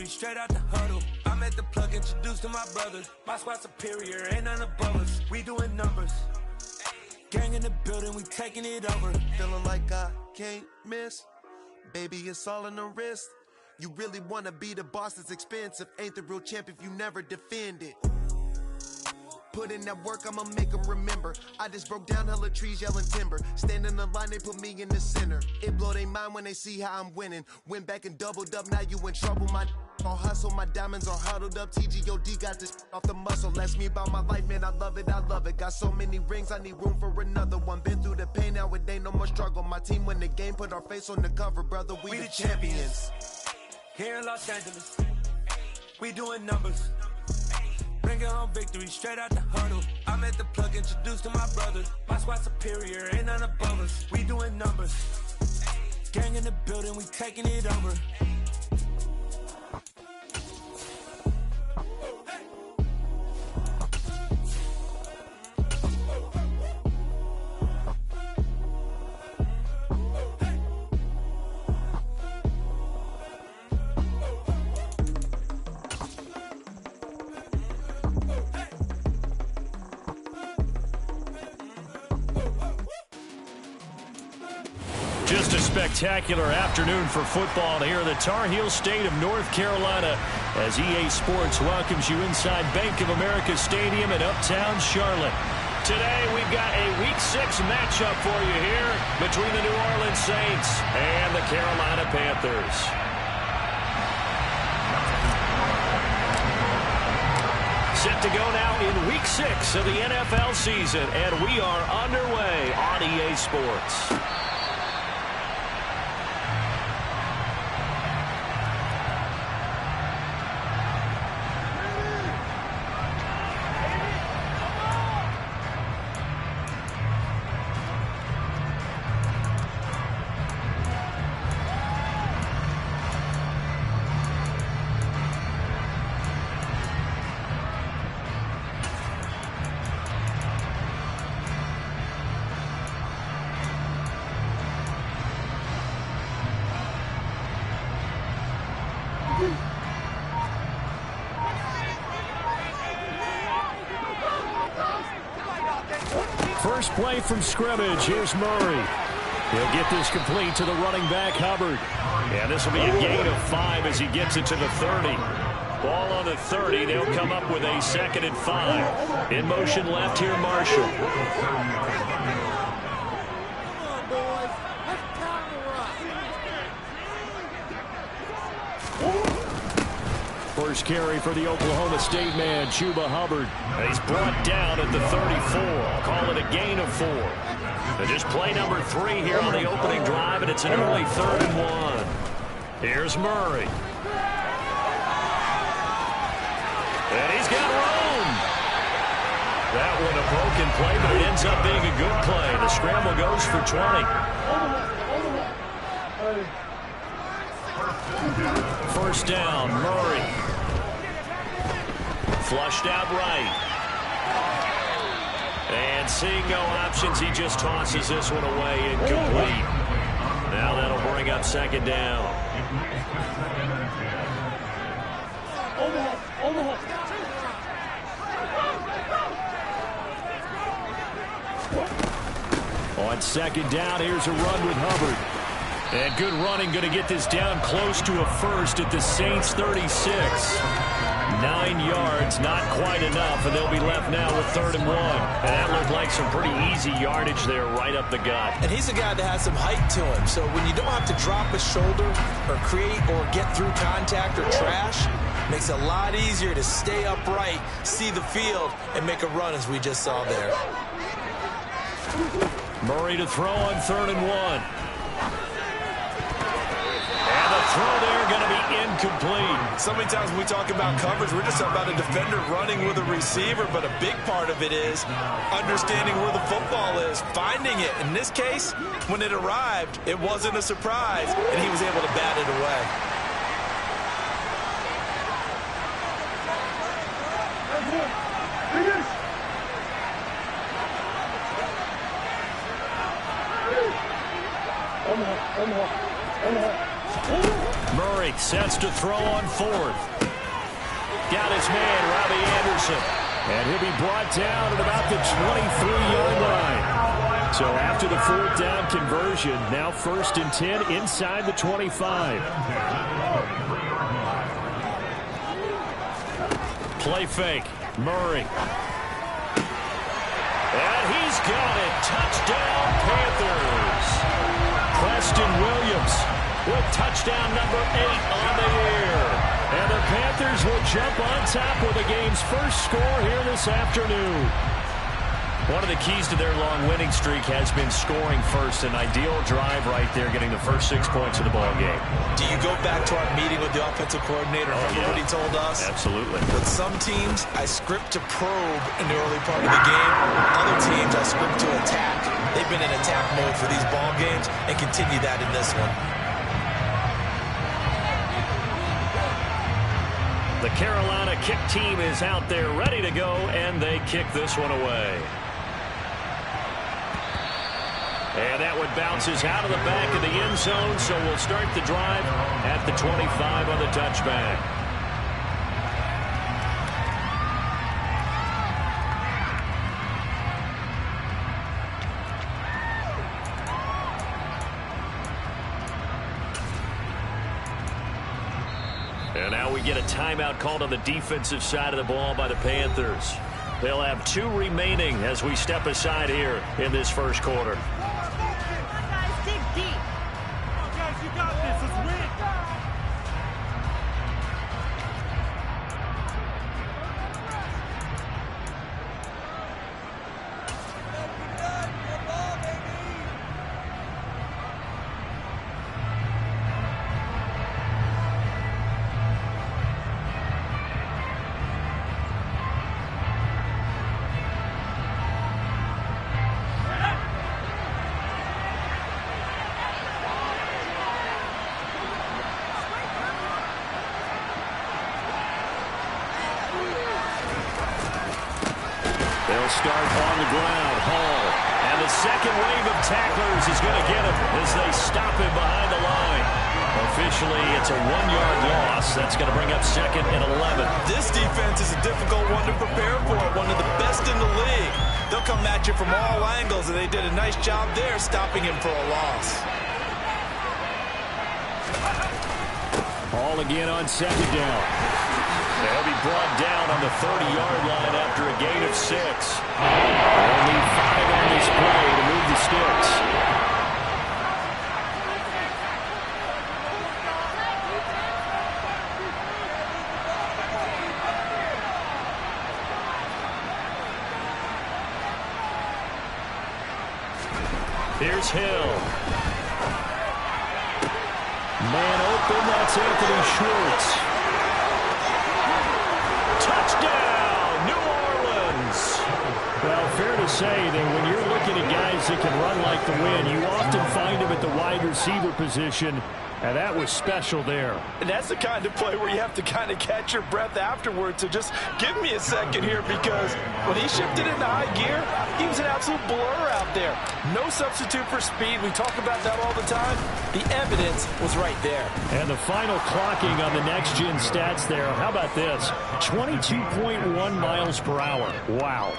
victory straight out the huddle. I'm at the plug, introduced to my brothers. My squad superior, ain't none above us. We doing numbers. Gang in the building, we taking it over. Feeling like I can't miss. Baby, it's all in the wrist. You really wanna be the boss, it's expensive. Ain't the real champ if you never defend it. Put in that work, I'ma make them remember. I just broke down hella trees, yelling timber. Stand in the line, they put me in the center. It blow their mind when they see how I'm winning. Went back and doubled up, now you in trouble. My all hustle, my diamonds are huddled up. TGOD got this off the muscle. That's me about my life, man, I love it, I love it. Got so many rings, I need room for another one. Been through the pain, now it ain't no more struggle. My team win the game, put our face on the cover, brother, we the champions. Here in Los Angeles, we doing numbers. Bringing home victory straight out the huddle. I'm at the plug, introduced to my brothers. My squad superior, ain't none above us. We doing numbers. Gang in the building, we taking it over. Just a spectacular afternoon for football here in the Tar Heel state of North Carolina as EA Sports welcomes you inside Bank of America Stadium in uptown Charlotte. Today we've got a Week 6 matchup for you here between the New Orleans Saints and the Carolina Panthers. Set to go now in Week 6 of the NFL season, and we are underway on EA Sports. First play from scrimmage. Here's Murray. He'll get this complete to the running back, Hubbard. And this will be a gain of 5 as he gets it to the 30. Ball on the 30. They'll come up with a 2nd and 5. In motion left here, Marshall. First carry for the Oklahoma State man, Chuba Hubbard. He's brought down at the 34. Call it a gain of 4. And just play number 3 here on the opening drive, and it's an early 3rd and 1. Here's Murray. And he's got room. That one a broken play, but it ends up being a good play. The scramble goes for 20. First down, Murray. Flushed out right. And seeing no options, he just tosses this one away incomplete. Now that'll bring up 2nd down. On 2nd down, here's a run with Hubbard. And good running, going to get this down close to a first at the Saints 36. 9 yards, not quite enough, and they'll be left now with 3rd and 1. And that looked like some pretty easy yardage there right up the gut. And he's a guy that has some height to him, so when you don't have to drop a shoulder or create or get through contact or trash, makes it a lot easier to stay upright, see the field, and make a run as we just saw there. Murray to throw on 3rd and 1. Throw there going to be incomplete. So many times when we talk about coverage, we're just talking about a defender running with a receiver, but a big part of it is understanding where the football is, finding it. In this case, when it arrived, it wasn't a surprise, and he was able to bat it away. Murray Sets to throw on fourth. Got his man, Robbie Anderson. And he'll be brought down at about the 23-yard line. So after the fourth down conversion, now 1st and 10 inside the 25. Play fake. Murray. And he's got it. Touchdown, Panthers. Preston Williams with touchdown number 8 on the year. And the Panthers will jump on top with the game's first score here this afternoon. One of the keys to their long winning streak has been scoring first. An ideal drive right there, getting the first 6 points of the ball game. Do you go back to our meeting with the offensive coordinator? Remember what he told us? Absolutely. With some teams, I script to probe in the early part of the game. Other teams, I script to attack. They've been in attack mode for these ball games and continue that in this one. The Carolina kick team is out there ready to go, and they kick this one away. And that one bounces out of the back of the end zone, so we'll start the drive at the 25 on the touchback. And now we get a timeout called on the defensive side of the ball by the Panthers. They'll have 2 remaining as we step aside here in this first quarter. Start on the ground, Hall. And the second wave of tacklers is going to get him as they stop him behind the line. Officially, it's a 1-yard loss. That's going to bring up 2nd and 11. This defense is a difficult one to prepare for, one of the best in the league. They'll come at you from all angles, and they did a nice job there stopping him for a loss. Hall again on 2nd down. They'll be brought down on the 30-yard line after a gain of 6. Only 5 on this play to move the sticks. Here's Hill. Man open, that's Anthony Schwartz. Touchdown, New Orleans. Well, fair to say that when you're looking at guys that can run like the wind, you often find them at the wide receiver position, and that was special there. And that's the kind of play where you have to kind of catch your breath afterwards. So just give me a second here, because when he shifted into high gear, he was an absolute blur out there. No substitute for speed. We talk about that all the time. The evidence was right there. And the final clocking on the next-gen stats there. How about this? 22.1 miles per hour. Wow.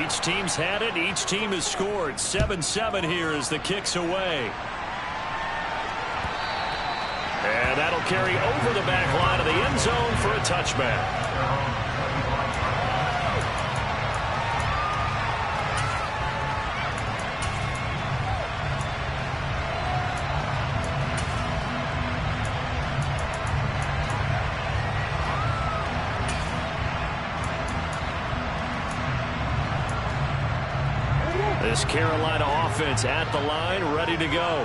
Each team's had it. Each team has scored. 7-7 here as the kick's away. And that'll carry over the back line of the end zone for a touchback. This Carolina offense at the line, ready to go.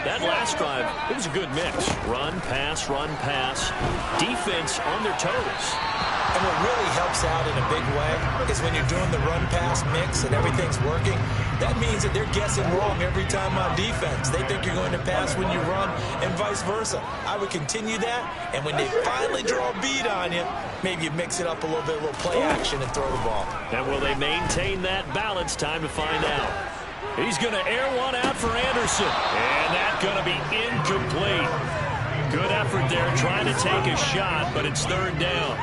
That last drive, it was a good mix. Run, pass, run, pass. Defense on their toes. And what really helps out in a big way is when you're doing the run-pass mix and everything's working, that means that they're guessing wrong every time on defense. They think you're going to pass when you run and vice versa. I would continue that, and when they finally draw a bead on you, maybe you mix it up a little bit, a little play action and throw the ball. And will they maintain that balance? Time to find out. He's going to air one out for Anderson, and that's going to be incomplete. Good effort there trying to take a shot, but it's third down.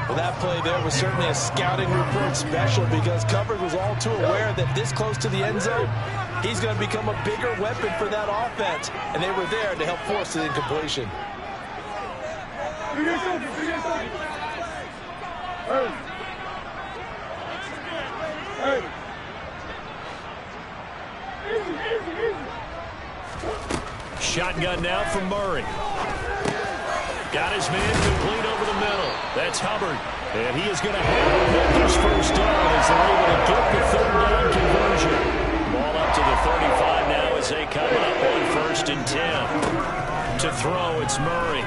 Well, that play there was certainly a scouting report special because coverage was all too aware that this close to the end zone, he's going to become a bigger weapon for that offense. And they were there to help force the incompletion. Shotgun now from Murray. Got his man complete over the middle. That's Hubbard. And he is going to have the Panthers first down as they're able to get the third down conversion. Ball up to the 35 now as they come up on 1st and 10. To throw, it's Murray.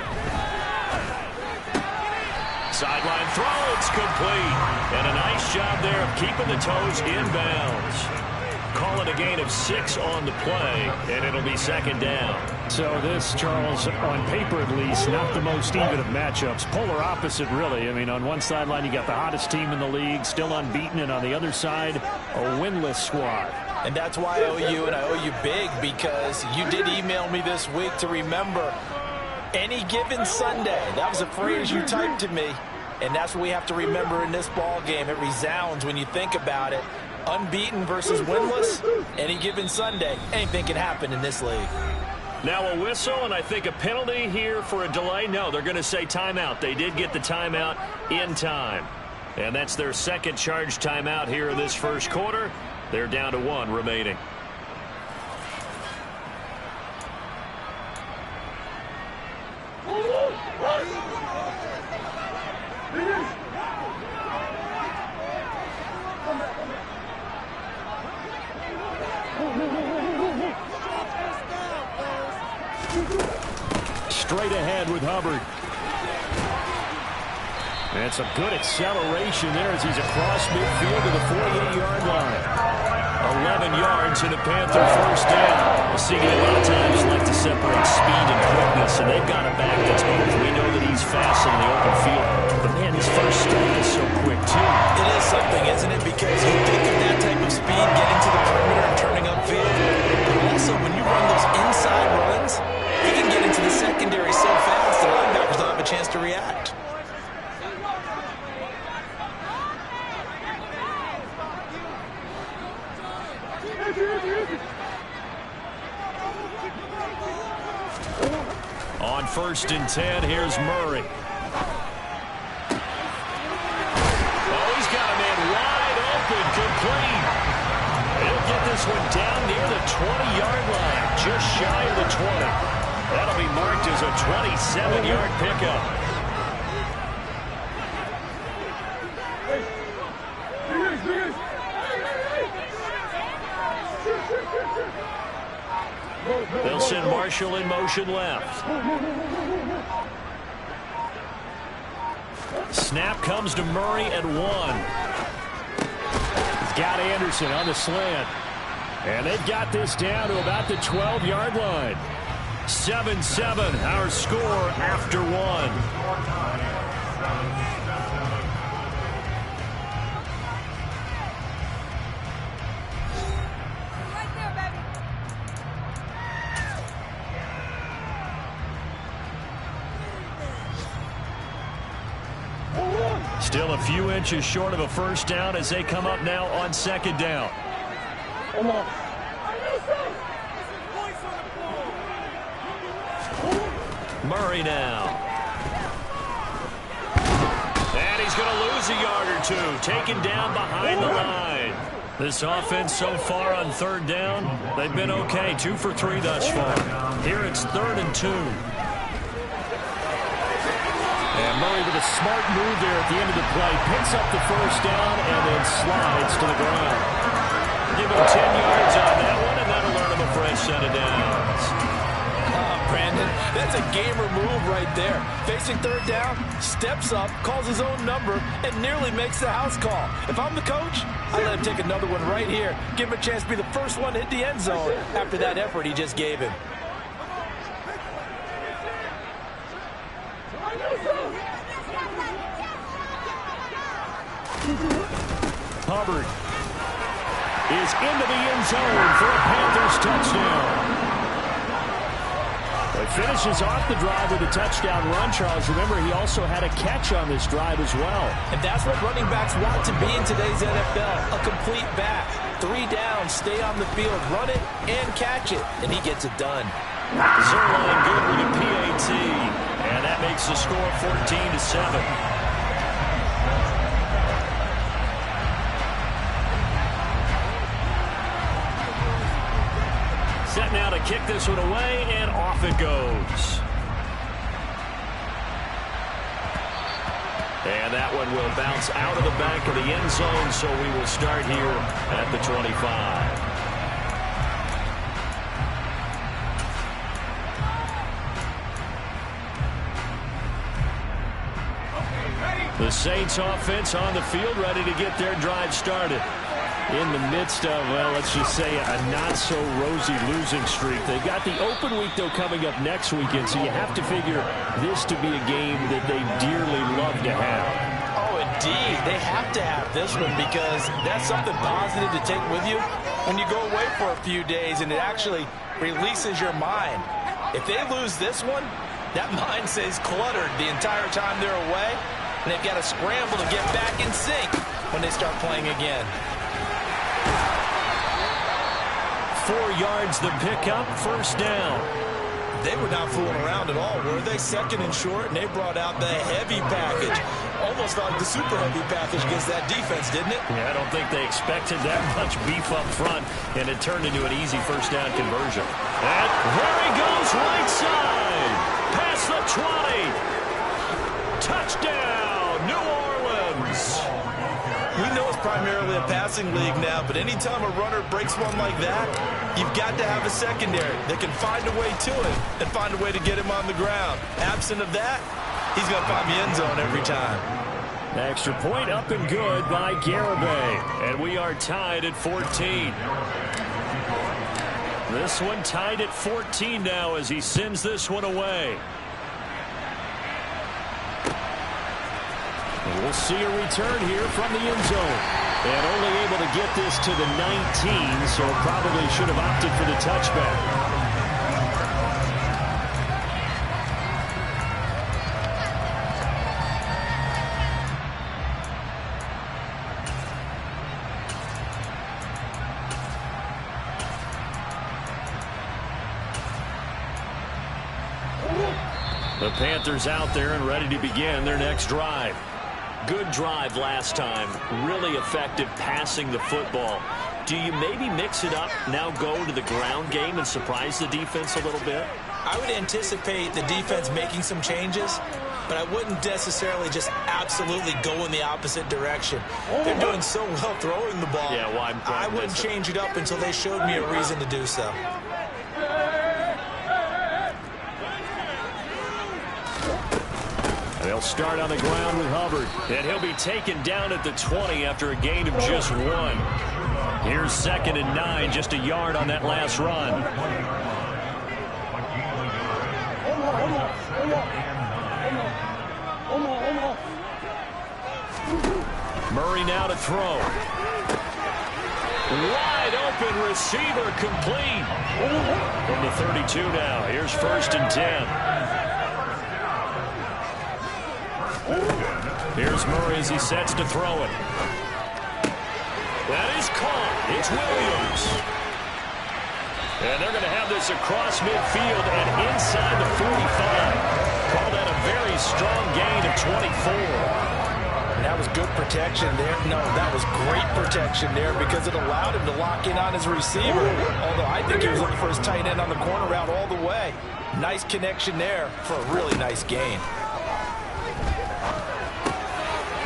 Sideline throw, it's complete. And a nice job there of keeping the toes inbounds. Call it a gain of 6 on the play, and it'll be second down. So this, Charles, on paper at least, not the most even of matchups. Polar opposite, really. I mean, on one sideline, you got the hottest team in the league, still unbeaten, and on the other side, a winless squad. And that's why I owe you, and I owe you big, because you did email me this week to remember any given Sunday. That was a phrase you typed to me, and that's what we have to remember in this ball game. It resounds when you think about it. Unbeaten versus winless, any given Sunday, anything can happen in this league. Now a whistle, and I think a penalty here for a delay. No, they're going to say timeout. They did get the timeout in time. And that's their second charge timeout here in this first quarter. They're down to 1 remaining. Straight ahead with Hubbard. And some good acceleration there as he's across midfield to the 48-yard line. 11 yards and a Panther first down. The Seagate a lot of times like to separate speed and quickness, and they've got a back that's both. We know that he's fast in the open field, but man, his first step is so quick too. It is something, isn't it? Because you think of that type of speed getting to the perimeter and turning upfield, but also when you run those inside runs, he can get into the secondary so fast the linebackers don't have a chance to react. On 1st and 10, here's Murray. Oh, he's got a man wide open, complete. He'll get this one down near the 20-yard line, just shy of the 20. That'll be marked as a 27-yard pickup. They'll send Marshall in motion left. Snap comes to Murray at 1. He's got Anderson on the slant. And they've got this down to about the 12-yard line. 7-7, our score after 1. Still a few inches short of a first down as they come up now on second down. Murray now. And he's going to lose a yard or two. Taken down behind the line. This offense so far on third down, they've been okay. 2 for 3 thus far. Here it's 3rd and 2. And Murray with a smart move there at the end of the play. Picks up the first down and then slides to the ground. Give him 10 yards on that one, and that'll earn him a fresh set of downs. Brandon, That's a gamer move right there. Facing third down, steps up, calls his own number, and nearly makes the house call. If I'm the coach, I let him take another one right here. Give him a chance to be the first one to hit the end zone after that effort he just gave him. Hubbard is into the end zone for a Panthers touchdown. He finishes off the drive with a touchdown run, Charles. Remember, he also had a catch on this drive as well. And that's what running backs want to be in today's NFL, a complete back. 3 downs, stay on the field, run it, and catch it, and he gets it done. Zuerlein good with a PAT, and that makes the score 14-7. Set now to kick this one away, and off it goes. And that one will bounce out of the back of the end zone, so we will start here at the 25. The Saints offense on the field, ready to get their drive started. In the midst of, well, let's just say a not-so-rosy losing streak. They've got the open week, though, coming up next weekend, so you have to figure this to be a game that they dearly love to have. Oh, indeed. They have to have this one because that's something positive to take with you when you go away for a few days, and it actually releases your mind. If they lose this one, that mind stays cluttered the entire time they're away, and they've got to scramble to get back in sync when they start playing again. 4 yards the pickup, first down. They were not fooling around at all, were they? Second and short, and they brought out the heavy package. Almost like the super heavy package against that defense, didn't it? Yeah, I don't think they expected that much beef up front, and it turned into an easy first down conversion. And there he goes, right side. Past the 20. Touchdown, New Orleans. We know it's primarily a passing league now, but anytime a runner breaks one like that, you've got to have a secondary that can find a way to it and find a way to get him on the ground. Absent of that, he's going to find the end zone every time. Extra point up and good by Garibay. And we are tied at 14. This one tied at 14 now as he sends this one away. We'll see a return here from the end zone. And only able to get this to the 19, so probably should have opted for the touchback. The Panthers out there and ready to begin their next drive. Good drive last time. Really effective passing the football. Do you maybe mix it up, now go to the ground game and surprise the defense a little bit? I would anticipate the defense making some changes, but I wouldn't necessarily just absolutely go in the opposite direction. They're doing so well throwing the ball. Yeah, well, I wouldn't change it up until they showed me a reason to do so. They'll start on the ground with Hubbard, and he'll be taken down at the 20 after a gain of just 1. Here's 2nd and 9, just a yard on that last run. Murray now to throw. Wide open receiver complete. From the 32 now, here's 1st and 10. Here's Murray as he sets to throw it. That is caught. It's Williams. And they're going to have this across midfield and inside the 45. Call that a very strong gain of 24. And that was good protection there. No, that was great protection there because it allowed him to lock in on his receiver. Although I think he was looking for his tight end on the corner route all the way. Nice connection there for a really nice gain.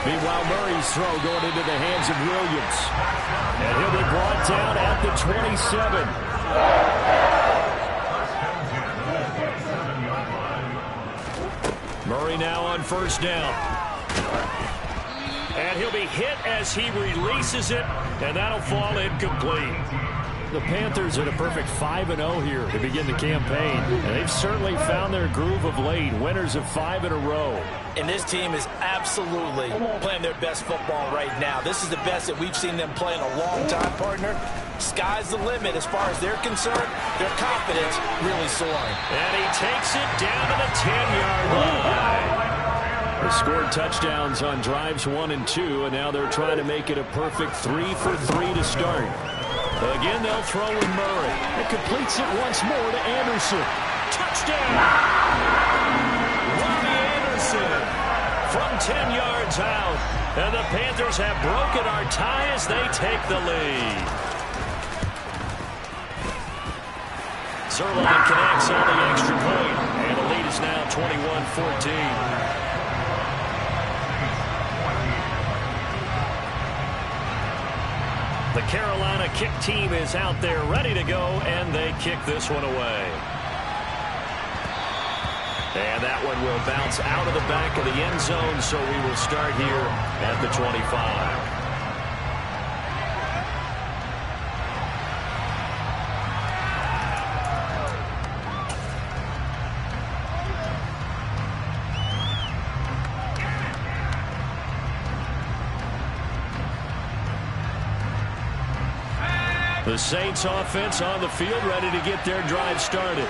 Meanwhile, Murray's throw going into the hands of Williams. And he'll be brought down at the 27. Murray now on first down. And he'll be hit as he releases it, and that'll fall incomplete. The Panthers at a perfect 5-0 here to begin the campaign. And they've certainly found their groove of late. Winners of 5 in a row. And this team is absolutely playing their best football right now. This is the best that we've seen them play in a long time, partner. Sky's the limit as far as they're concerned. Their confidence really soaring. And he takes it down to the 10-yard line. They scored touchdowns on drives 1 and 2, and now they're trying to make it a perfect 3 for 3 to start. Again, they'll throw with Murray. It completes it once more to Anderson. Touchdown! Robbie Anderson from 10 yards out. And the Panthers have broken our tie as they take the lead. Zuerlein connects on the extra point. And the lead is now 21-14. The Carolina kick team is out there ready to go, and they kick this one away. And that one will bounce out of the back of the end zone, so we will start here at the 25. The Saints offense on the field ready to get their drive started.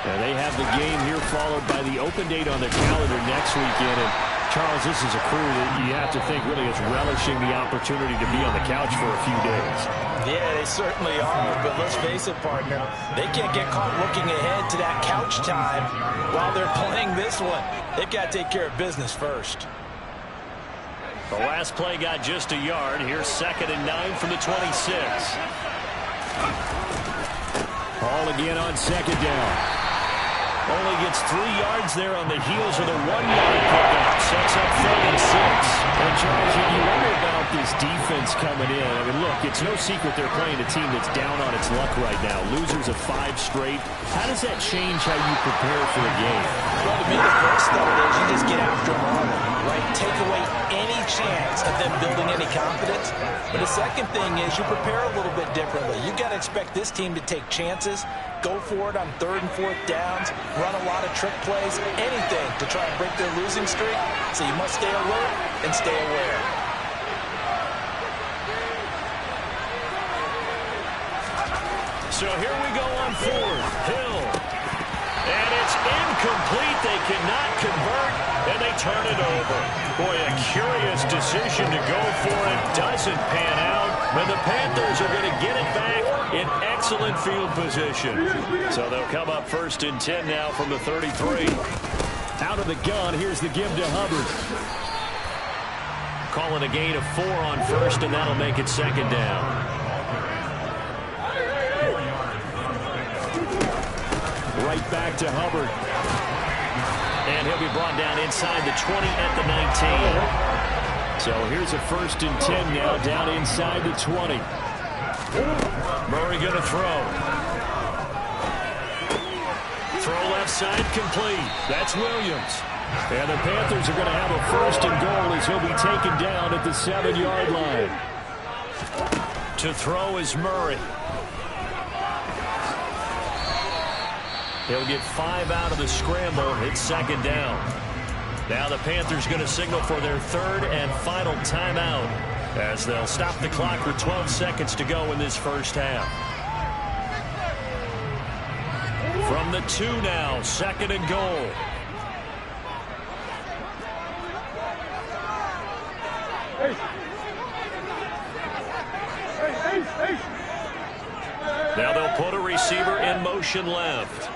And they have the game here followed by the open date on their calendar next weekend. And Charles, this is a crew that you have to think really is relishing the opportunity to be on the couch for a few days. Yeah, they certainly are. But let's face it, partner, they can't get caught looking ahead to that couch time while they're playing this one. They've got to take care of business first. The last play got just a yard. Here's 2nd and 9 from the 26. Hall again on 2nd down. Only gets 3 yards there on the heels of the 1-yard pickup. Sets up 3rd and 6. And Charles, you wonder about this defense coming in. I mean, look, it's no secret they're playing a team that's down on its luck right now. Losers of 5 straight. How does that change how you prepare for a game? Well, to me, the first thought is you just get after them all, right? Take away any chance of them building any confidence. But the second thing is you prepare a little bit differently. You got to expect this team to take chances, go for it on 3rd and 4th downs, run a lot of trick plays, anything to try and break their losing streak. So you must stay alert and stay aware. So here we go on 4th. Hill. And it's incomplete. They cannot convert, and they turn it over. Boy, a curious decision to go for it. Doesn't pan out. But the Panthers are going to get it back in excellent field position. So they'll come up 1st and 10 now from the 33. Out of the gun, here's the give to Hubbard. Calling a gain of 4 on 1st, and that'll make it 2nd down. Right back to Hubbard. And he'll be brought down inside the 20 at the 19. So here's a 1st and 10 now, down inside the 20. Murray going to throw. Throw left side complete. That's Williams. And the Panthers are going to have a 1st and goal as he'll be taken down at the 7-yard line. To throw is Murray. He'll get 5 out of the scramble. It's 2nd down. Now the Panthers going to signal for their 3rd and final timeout as they'll stop the clock with 12 seconds to go in this first half. From the 2 now, 2nd and goal. Now they'll put a receiver in motion left.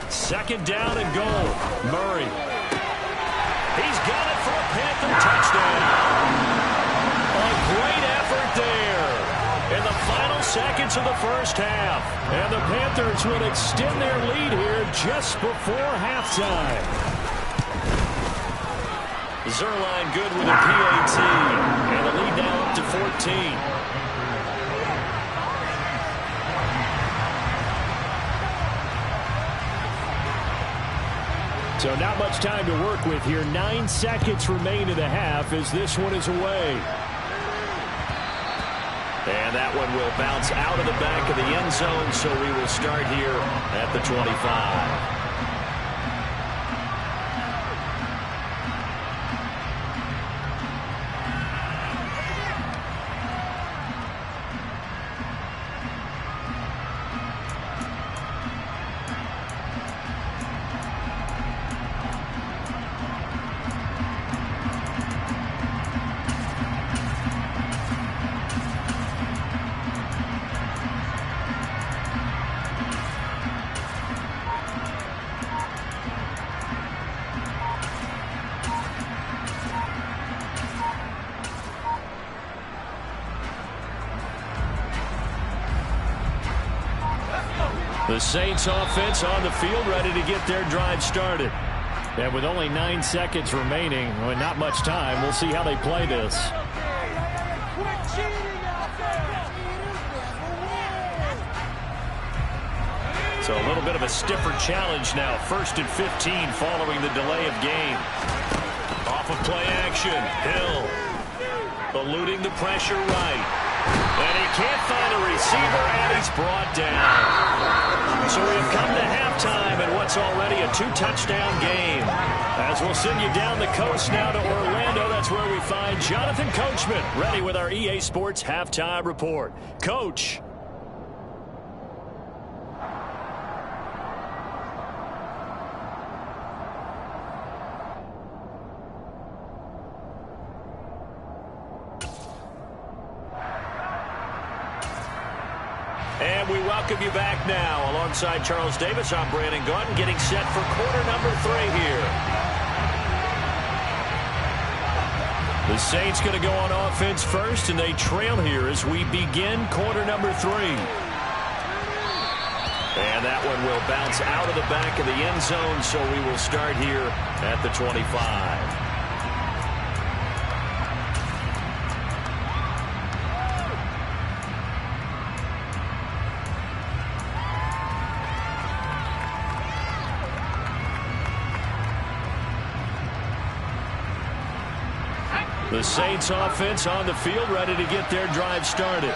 Second down and goal. Murray. He's got it for a Panther touchdown. A great effort there in the final seconds of the first half. And the Panthers will extend their lead here just before halftime. Zuerlein good with a PAT. And the lead now up to 14. So not much time to work with here. 9 seconds remain in the half as this one is away. And that one will bounce out of the back of the end zone, so we will start here at the 25. The Saints offense on the field, ready to get their drive started. And with only 9 seconds remaining, well, not much time, we'll see how they play this. So a little bit of a stiffer challenge now. 1st and 15 following the delay of game. Off of play action, Hill eluding the pressure right. And he can't find a receiver, and he's brought down. So we have come to halftime in what's already a 2-touchdown game. As we'll send you down the coast now to Orlando, that's where we find Jonathan Coachman, ready with our EA Sports Halftime Report. Coach. And we welcome you back now. Alongside Charles Davis, I'm Brandon Gaudin, getting set for quarter number 3 here. The Saints going to go on offense first, and they trail here as we begin quarter number 3. And that one will bounce out of the back of the end zone, so we will start here at the 25. The Saints offense on the field, ready to get their drive started.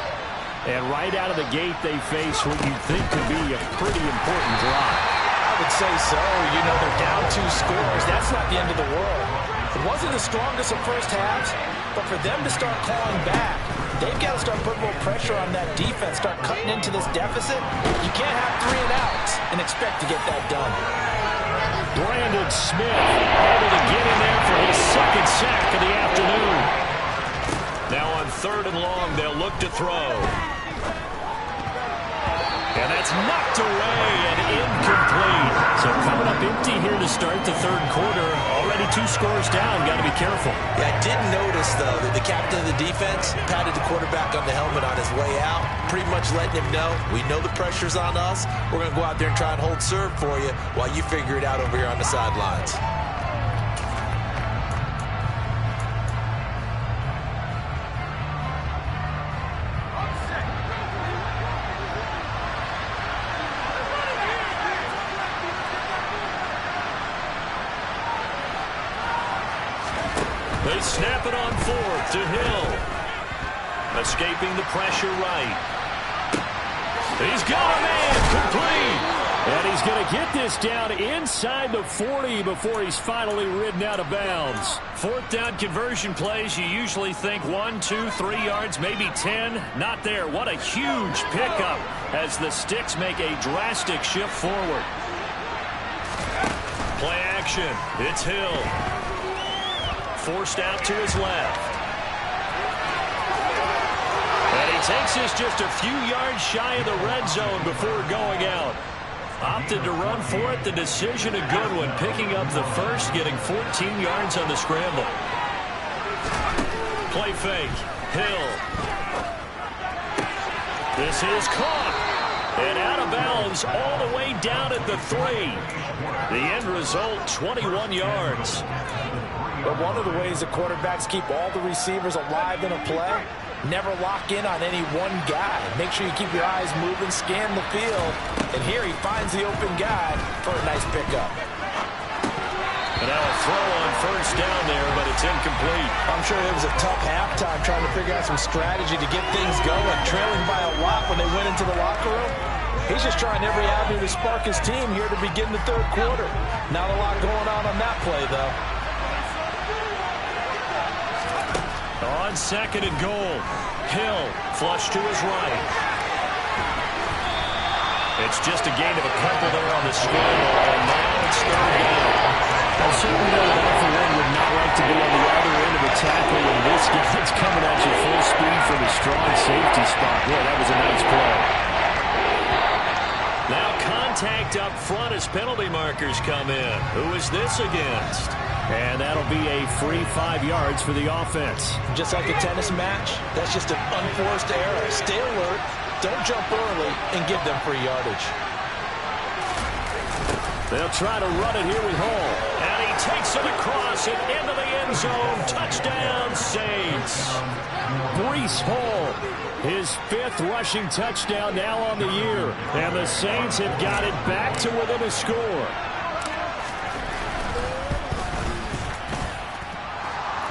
And right out of the gate, they face what you think could be a pretty important drive. I would say so. You know, they're down 2 scores. That's not the end of the world. It wasn't the strongest of first halves, but for them to start clawing back, they've got to start putting more pressure on that defense, start cutting into this deficit. You can't have 3 and outs and expect to get that done. Brandon Smith able to get in there for his 2nd sack of the afternoon. Now on 3rd and long, they'll look to throw. And that's knocked away and incomplete. So coming up empty here to start the 3rd quarter. Already 2 scores down. Got to be careful. Yeah, I did notice, though, that the captain of the defense patted the quarterback on the helmet on his way out, pretty much letting him know, we know the pressure's on us. We're going to go out there and try and hold serve for you while you figure it out over here on the sidelines. They snap it on 4th to Hill. Escaping the pressure right. He's got a man complete. And he's going to get this down inside the 40 before he's finally ridden out of bounds. 4th down conversion plays, you usually think 1, 2, 3 yards, maybe 10. Not there. What a huge pickup as the Sticks make a drastic shift forward. Play action. It's Hill. Forced out to his left. And he takes this just a few yards shy of the red zone before going out. Opted to run for it. The decision a good one. Picking up the first, getting 14 yards on the scramble. Play fake. Hill. This is caught. And out of bounds all the way down at the 3. The end result, 21 yards. But one of the ways the quarterbacks keep all the receivers alive in a play, never lock in on any one guy. Make sure you keep your eyes moving, scan the field. And here he finds the open guy for a nice pickup. And now a throw on first down there, but it's incomplete. I'm sure it was a tough halftime trying to figure out some strategy to get things going, trailing by a lot when they went into the locker room. He's just trying every avenue to spark his team here to begin the third quarter. Not a lot going on that play, though. On second and goal, Hill flush to his right. It's just a gain of a couple there on the scramble, and now it's third down. Well, certainly the offense would not like to be on the other end of a tackle when this guy's coming at you full speed from a strong safety spot. Boy, that was a nice play. Now contact up front as penalty markers come in. Who is this against? And that'll be a free 5 yards for the offense. Just like a tennis match, that's just an unforced error. Stay alert, don't jump early, and give them free yardage. They'll try to run it here with Hall. And he takes it across and into the end zone. Touchdown, Saints. Breece Hall, his 5th rushing touchdown now on the year. And the Saints have got it back to within a score.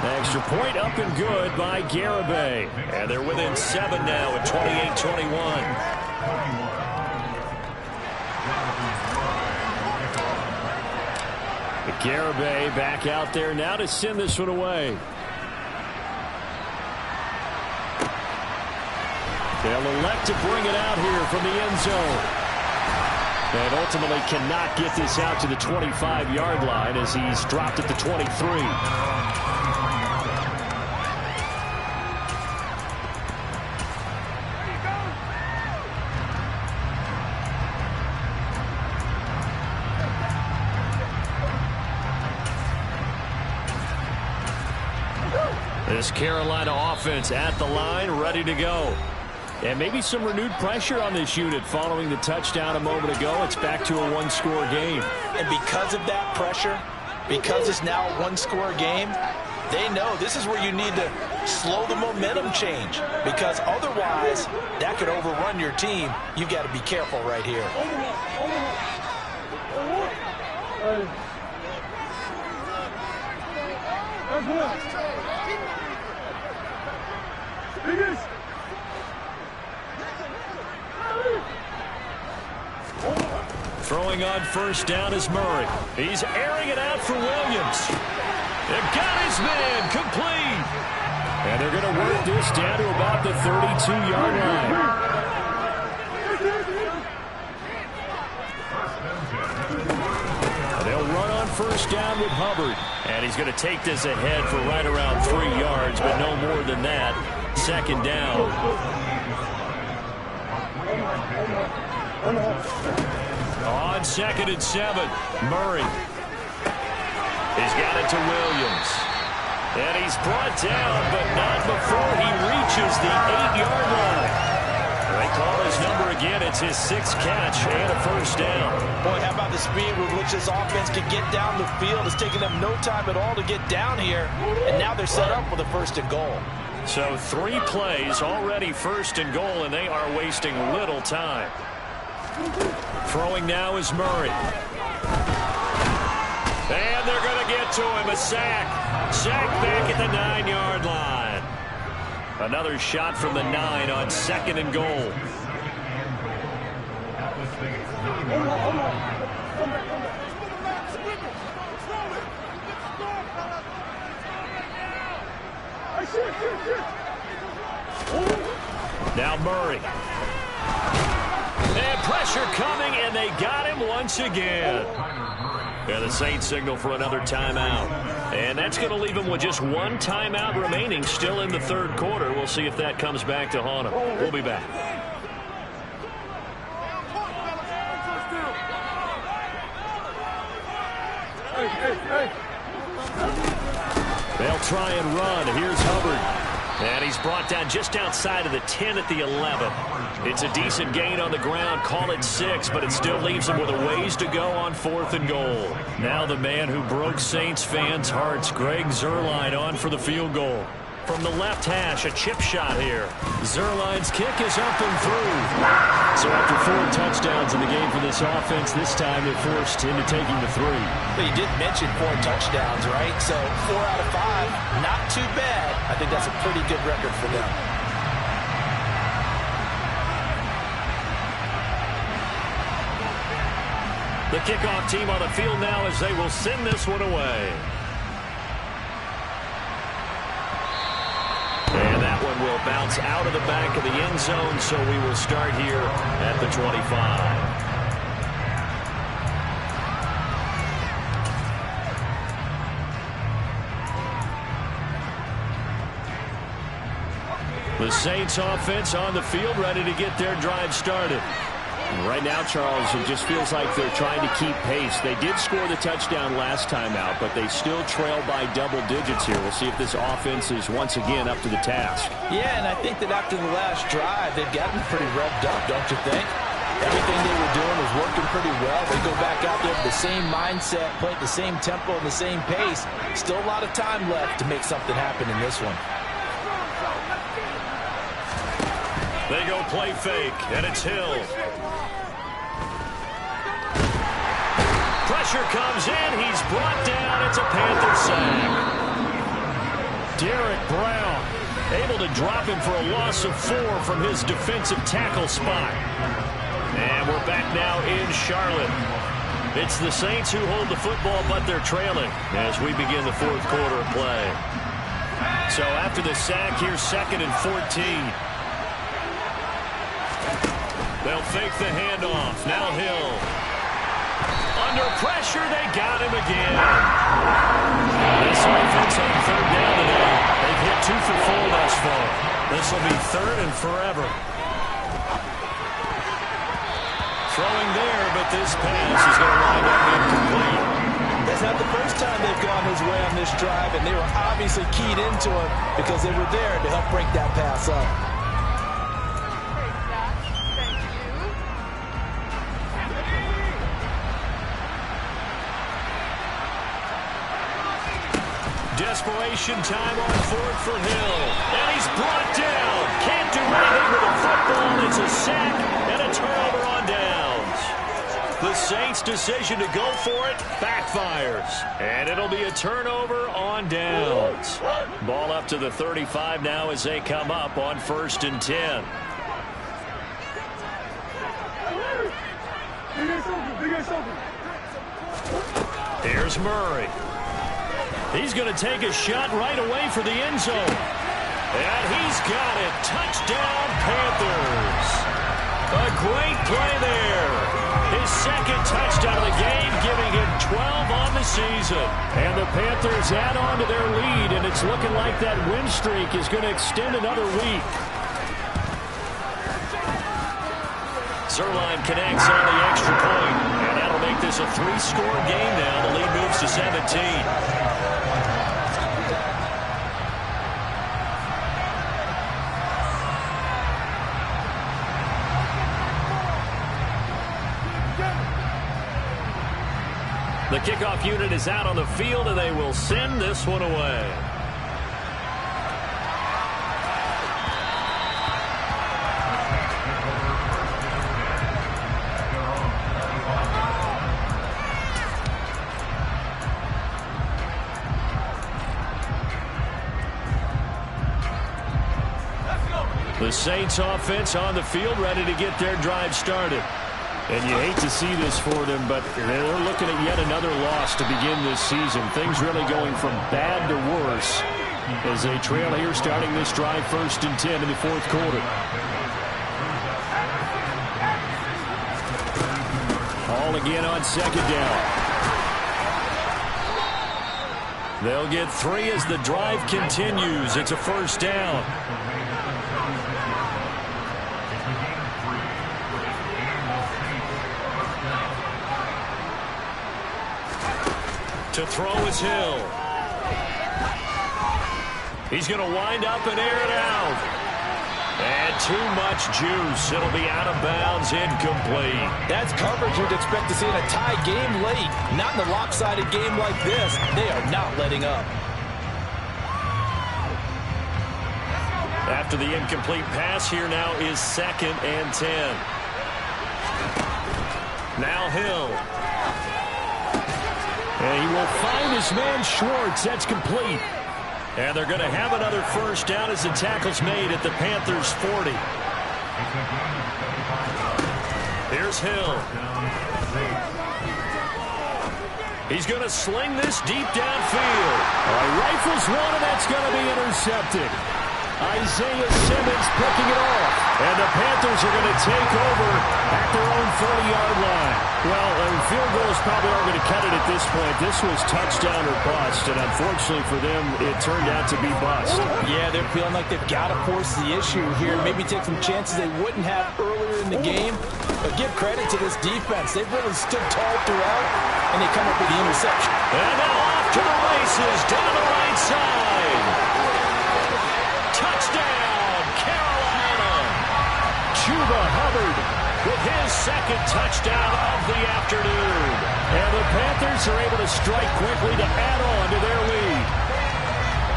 Extra point up and good by Garibay. And they're within 7 now at 28-21. Garibay back out there now to send this one away. They'll elect to bring it out here from the end zone. And ultimately cannot get this out to the 25-yard line as he's dropped at the 23. This Carolina offense at the line, ready to go. And maybe some renewed pressure on this unit following the touchdown a moment ago. It's back to a one-score game. And because of that pressure, because it's now a one-score game, they know this is where you need to slow the momentum change. Because otherwise, that could overrun your team. You've got to be careful right here. Throwing on first down is Murray. He's airing it out for Williams. They've got his man complete. And they're going to work this down to about the 32-yard line. They'll run on first down with Hubbard. And he's going to take this ahead for right around 3 yards, but no more than that. Second down. On second and 7, Murray. He's got it to Williams. And he's brought down, but not before he reaches the 8-yard line. They call his number again. It's his 6th catch and a first down. Boy, how about the speed with which this offense can get down the field? It's taking them no time at all to get down here. And now they're set up with a first and goal. So 3 plays already first and goal, and they are wasting little time. Throwing now is Murray. And they're going to get to him. A sack. Sack back at the 9-yard line. Another shot from the 9 on second and goal. Now Murray. And pressure coming, and they got him once again. Yeah, the Saints signal for another timeout. And that's going to leave them with just 1 timeout remaining still in the third quarter. We'll see if that comes back to haunt them. We'll be back. They'll try and run. Here's Hubbard. And he's brought down just outside of the 10 at the 11. It's a decent gain on the ground. Call it 6, but it still leaves him with a ways to go on 4th and goal. Now the man who broke Saints fans' hearts, Greg Zuerlein, on for the field goal. From the left hash, a chip shot here. Zuerlein's kick is up and through. So after 4 touchdowns in the game for this offense, this time they're forced into taking the 3. But you did mention 4 touchdowns, right? So 4 out of 5, not too bad. I think that's a pretty good record for them. The kickoff team on the field now as they will send this one away. And that one will bounce out of the back of the end zone, so we will start here at the 25. The Saints offense on the field, ready to get their drive started. Right now, Charles, it just feels like they're trying to keep pace. They did score the touchdown last time out, but they still trail by double digits here. We'll see if this offense is once again up to the task. Yeah, and I think that after the last drive, they've gotten pretty revved up, don't you think? Everything they were doing was working pretty well. They go back out there with the same mindset, play at the same tempo and the same pace. Still a lot of time left to make something happen in this one. They go play fake, and it's Hill. Pressure comes in. He's brought down. It's a Panther sack. Derek Brown able to drop him for a loss of 4 from his defensive tackle spot. And we're back now in Charlotte. It's the Saints who hold the football, but they're trailing as we begin the 4th quarter of play. So after the sack, here's 2nd and 14. They'll fake the handoff. Now Hill. Under pressure, they got him again. This offense on 3rd down today. They've hit 2 for 4 thus far. This will be 3rd and forever. Throwing there, but this pass is going to wind up incomplete. That's not the first time they've gone his way on this drive, and they were obviously keyed into it because they were there to help break that pass up. Desperation time on 4th for Hill. And he's brought down. Can't do anything with a football. It's a sack and a turnover on downs. The Saints' decision to go for it backfires. And it'll be a turnover on downs. Ball up to the 35 now as they come up on 1st and 10. Here's Murray. He's going to take a shot right away for the end zone. And he's got it. Touchdown, Panthers. A great play there. His 2nd touchdown of the game, giving him 12 on the season. And the Panthers add on to their lead, and it's looking like that win streak is going to extend another week. Zuerlein connects on the extra point, and that'll make this a 3-score game now. The lead moves to 17. The kickoff unit is out on the field, and they will send this one away. The Saints offense on the field, ready to get their drive started. And you hate to see this for them, but they're looking at yet another loss to begin this season. Things really going from bad to worse as they trail here starting this drive 1st and 10 in the 4th quarter. Hall again on 2nd down. They'll get 3 as the drive continues. It's a 1st down. To throw is Hill. He's going to wind up and air it out. And too much juice. It'll be out of bounds, incomplete. That's coverage you'd expect to see in a tie game late. Not in a lopsided game like this. They are not letting up. After the incomplete pass, here now is 2nd and 10. Now Hill. And he will find his man Schwartz. That's complete. And they're going to have another first down as the tackle's made at the Panthers' 40. Here's Hill. He's going to sling this deep downfield. Rifles one, and that's going to be intercepted. Isaiah Simmons picking it off. And the Panthers are going to take over at their own 30-yard line. Well, field goals probably aren't going to cut it at this point. This was touchdown or bust, and unfortunately for them, it turned out to be bust. Yeah, they're feeling like they've got to force the issue here. Maybe take some chances they wouldn't have earlier in the game. But give credit to this defense. They've really stood tall throughout, and they come up with the interception. And now off to the races down the right side. Touchdown, Carolina. Chuba Hubbard with his second touchdown of the afternoon. And the Panthers are able to strike quickly to add on to their lead.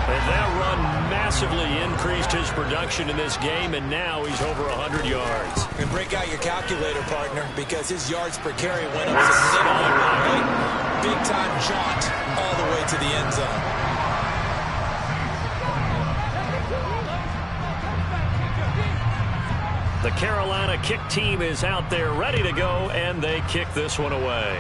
And that run massively increased his production in this game, and now he's over 100 yards. And break out your calculator, partner, because his yards per carry went up significantly. Big-time jaunt all the way to the end zone. The Carolina kick team is out there ready to go, and they kick this one away.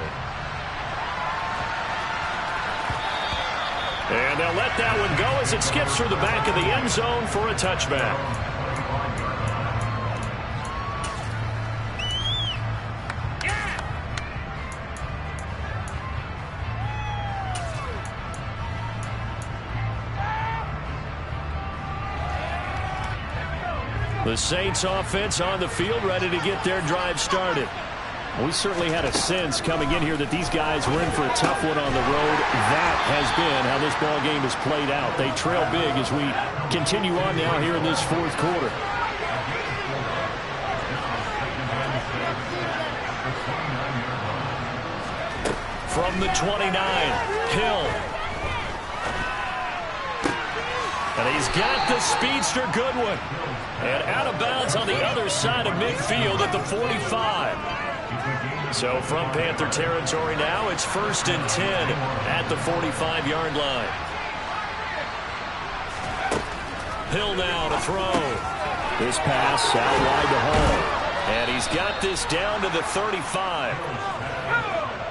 And they'll let that one go as it skips through the back of the end zone for a touchback. The Saints offense on the field ready to get their drive started. We certainly had a sense coming in here that these guys were in for a tough one on the road. That has been how this ball game has played out. They trail big as we continue on now here in this fourth quarter. From the 29, Hill. And he's got the speedster Goodwin. And out of bounds on the other side of midfield at the 45. So from Panther territory now, it's 1st and 10 at the 45-yard line. Hill now to throw. This pass out wide to Hall. And he's got this down to the 35.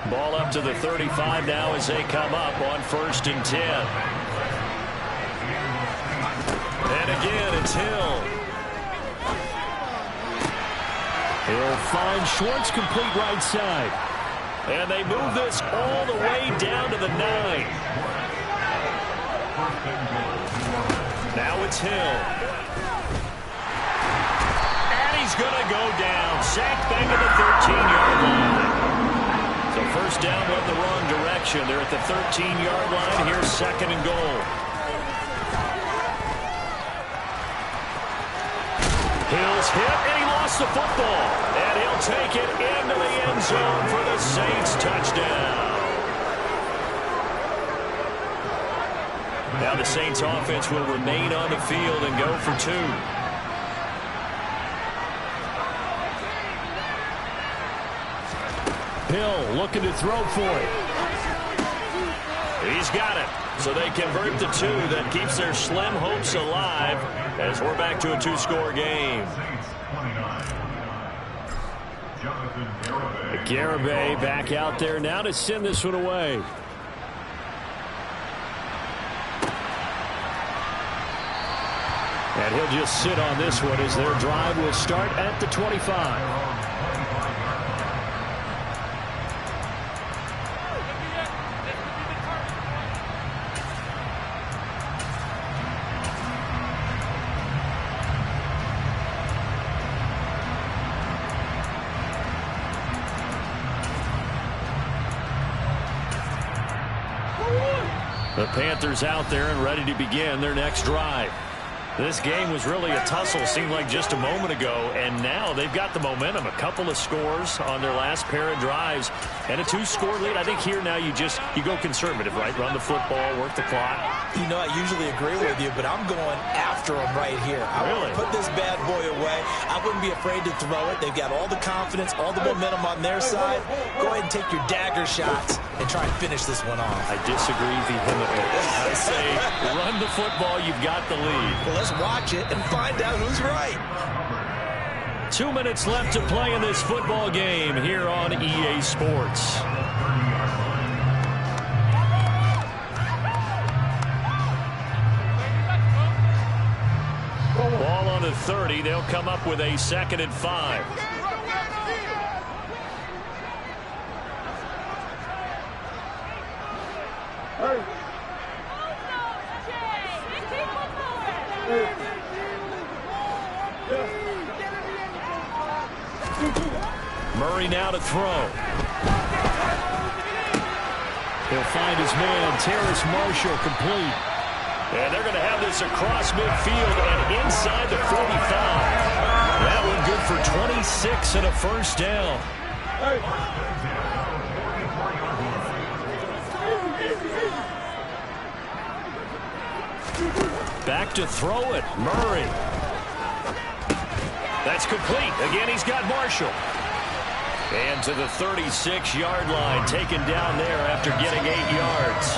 Ball up to the 35 now as they come up on 1st and 10. And again, it's Hill. He'll find Schwartz complete right side. And they move this all the way down to the 9. Now it's Hill. And he's going to go down. Sacked back at the 13-yard line. So first down went the wrong direction. They're at the 13-yard line. Here's 2nd and goal. Hill's hit, and he lost the football. And he'll take it into the end zone for the Saints touchdown. Now the Saints offense will remain on the field and go for 2. Hill looking to throw for it. He's got it. So they convert the 2. That keeps their slim hopes alive as we're back to a 2-score game. Garibay back out there now to send this one away. And he'll just sit on this one as their drive will start at the 25. The Panthers out there and ready to begin their next drive. This game was really a tussle, seemed like just a moment ago, and now they've got the momentum. A couple of scores on their last pair of drives, and a 2-score lead. I think here now you go conservative, right? Run the football, work the clock. You know, I usually agree with you, but I'm going after them right here. I want to put this bad boy away. I wouldn't be afraid to throw it. They've got all the confidence, all the momentum on their side. Go ahead and take your dagger shots and try and finish this one off. I disagree vehemently. I say run the football, you've got the lead. Well, let's watch it and find out who's right. 2 minutes left to play in this football game here on EA Sports. Ball on the 30. They'll come up with a 2nd and 5. Murray now to throw. He'll find his man, Terrace Marshall, complete. And they're going to have this across midfield and inside the 45. That one good for 26 and a first down. Back to throw it, Murray. That's complete. Again, he's got Marshall. And to the 36-yard line, taken down there after getting 8 yards.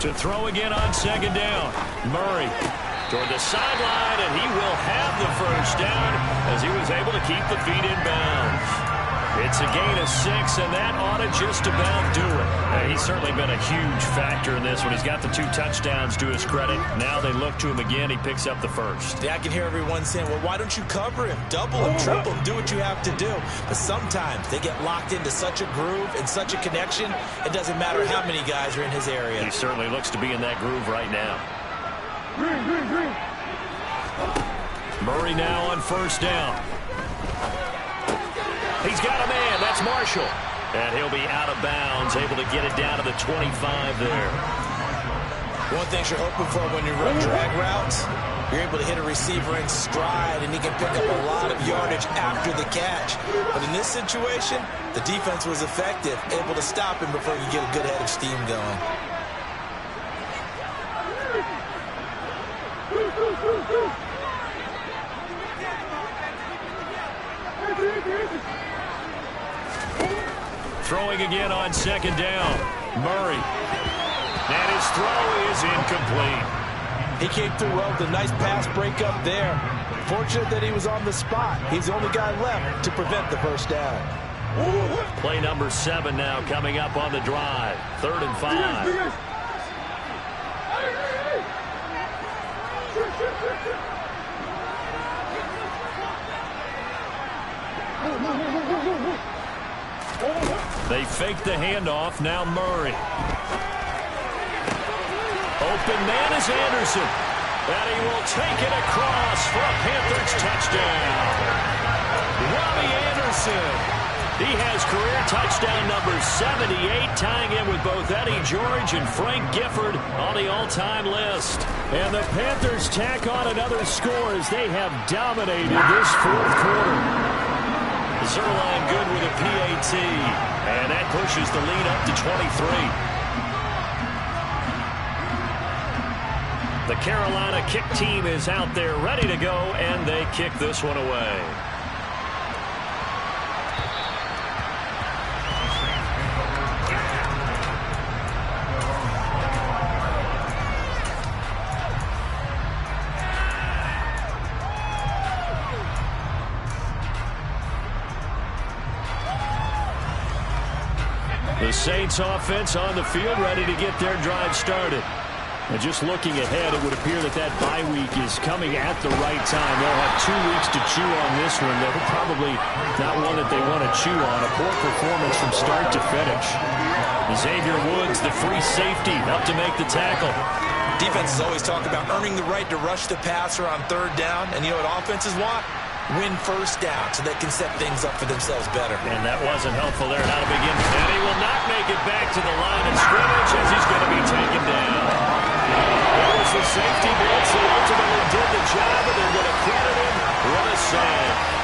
To throw again on 2nd down. Murray toward the sideline, and he will have the first down as he was able to keep the feet in bounds. It's a gain of 6, and that ought to just about do it. He's certainly been a huge factor in this one. He's got the 2 touchdowns to his credit. Now they look to him again. He picks up the first. Yeah, I can hear everyone saying, well, why don't you cover him? Double him, triple him, do what you have to do. But sometimes they get locked into such a groove and such a connection, it doesn't matter how many guys are in his area. He certainly looks to be in that groove right now. Murray now on 1st down. He's got a man. That's Marshall. And he'll be out of bounds, able to get it down to the 25 there. One thing you're hoping for when you run drag routes, you're able to hit a receiver in stride, and he can pick up a lot of yardage after the catch. But in this situation, the defense was effective, able to stop him before you get a good head of steam going. Throwing again on 2nd down. Murray. And his throw is incomplete. He came through well with a nice pass breakup there. Fortunate that he was on the spot. He's the only guy left to prevent the first down. Play number 7 now coming up on the drive. 3rd and 5. They fake the handoff. Now Murray. Open man is Anderson. And he will take it across for a Panthers touchdown. Robbie Anderson. He has career touchdown number 78, tying in with both Eddie George and Frank Gifford on the all-time list. And the Panthers tack on another score as they have dominated this 4th quarter. Zerline good with a PAT, and that pushes the lead up to 23. The Carolina kick team is out there ready to go, and they kick this one away. The Saints offense on the field, ready to get their drive started. And just looking ahead, it would appear that that bye week is coming at the right time. They'll have 2 weeks to chew on this one. They're probably not one that they want to chew on. A poor performance from start to finish. Xavier Woods, the free safety, up to make the tackle. Defenses always talk about earning the right to rush the passer on 3rd down. And you know what offenses want? win first down so they can set things up for themselves better. And that wasn't helpful there. Now to begin. And he will not make it back to the line of scrimmage as he's going to be taken down. It was the safety blitz that ultimately did the job, and they're going to credit him. What a save.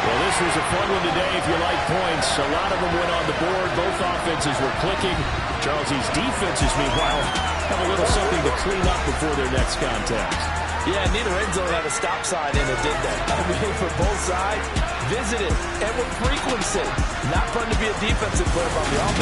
Well, this was a fun one today if you like points. A lot of them went on the board. Both offenses were clicking. Charles's defenses, meanwhile, have a little something to clean up before their next contest. Yeah, neither end zone had a stop sign in it, did they? I mean, for both sides, visited and with frequency. Not fun to be a defensive player, but the offense.